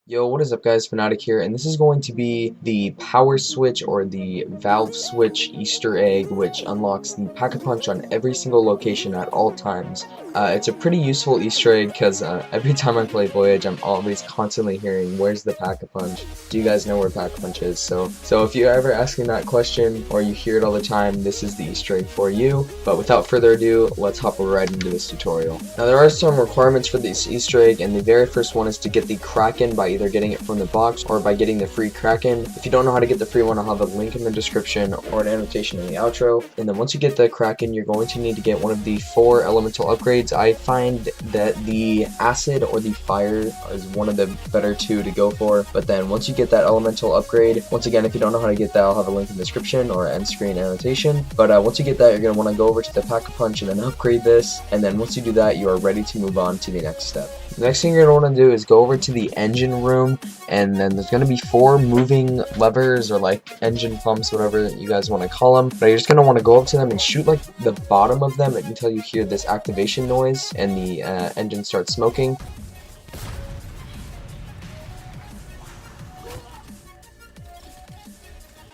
Yo, what is up guys, Fanatic here, and this is going to be the power switch or the valve switch Easter egg, which unlocks the Pack-a-Punch on every single location at all times. It's a pretty useful Easter egg because every time I play Voyage, I'm always constantly hearing, where's the Pack-a-Punch? Do you guys know where Pack-a-Punch is? So if you're ever asking that question, or you hear it all the time, this is the Easter egg for you. But without further ado, let's hop right into this tutorial. Now there are some requirements for this Easter egg, and the very first one is to get the Kraken by either getting it from the box or by getting the free Kraken. If you don't know how to get the free one, I'll have a link in the description or an annotation in the outro. And then once you get the Kraken, you're going to need to get one of the 4 elemental upgrades. I find that the acid or the fire is one of the better 2 to go for. But then once you get that elemental upgrade, once again, if you don't know how to get that, I'll have a link in the description or end screen annotation. But once you get that, you're going to want to go over to the Pack-a-Punch and then upgrade this. And then once you do that, you are ready to move on to the next step. The next thing you're going to want to do is go over to the engine room, and then there's going to be 4 moving levers or like engine pumps, whatever you guys want to call them. But you're just going to want to go up to them and shoot like the bottom of them until you hear this activation noise and the engine starts smoking.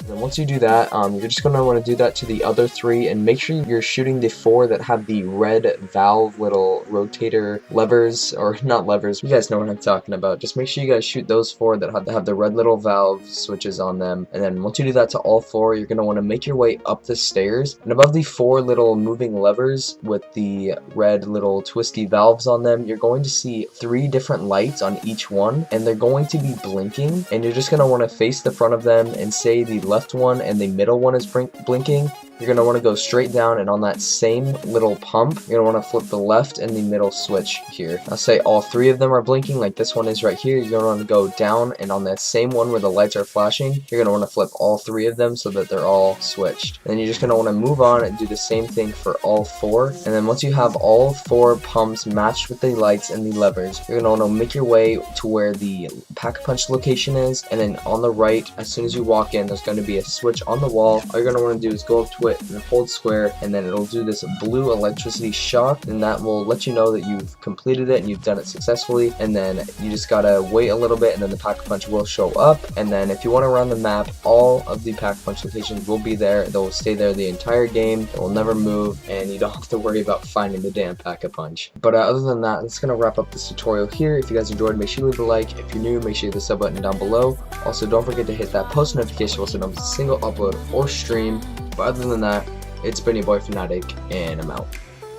And once you do that, you're just going to want to do that to the other 3, and make sure you're shooting the 4 that have the red valve little rotator levers, or not levers, you guys know what I'm talking about. Just make sure you guys shoot those 4 that have the red little valve switches on them. And then once you do that to all 4, you're going to want to make your way up the stairs, and above the 4 little moving levers with the red little twisty valves on them, you're going to see 3 different lights on each one, and they're going to be blinking, and you're just going to want to face the front of them and say the left one and the middle one is blinking. You're going to want to go straight down, and on that same little pump, you're going to want to flip the left and the middle switch here. I'll say all 3 of them are blinking like this one is right here. You're going to want to go down, and on that same one where the lights are flashing, you're going to want to flip all 3 of them so that they're all switched. And then you're just going to want to move on and do the same thing for all 4. And then once you have all 4 pumps matched with the lights and the levers, you're going to want to make your way to where the Pack-a-Punch location is, and then on the right, as soon as you walk in, there's going to be a switch on the wall. All you're going to want to do is go up to it and hold square, and then it'll do this blue electricity shock, and that will let you know that you've completed it and you've done it successfully. And then you just gotta wait a little bit, and then the Pack-a-Punch will show up. And then if you want to run the map, all of the Pack-a-Punch locations will be there. They'll stay there the entire game. They will never move, and you don't have to worry about finding the damn Pack-a-Punch. But other than that, that's gonna wrap up this tutorial here. If you guys enjoyed, make sure you leave a like. If you're new, make sure you hit the sub button down below. Also, don't forget to hit that post notification so you don't miss a single upload or stream. But other than that, it's been your boy Fanatic, and I'm out.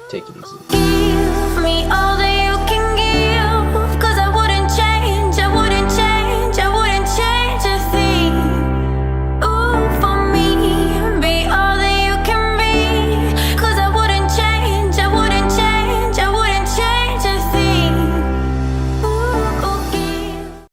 Take it easy. Give me all the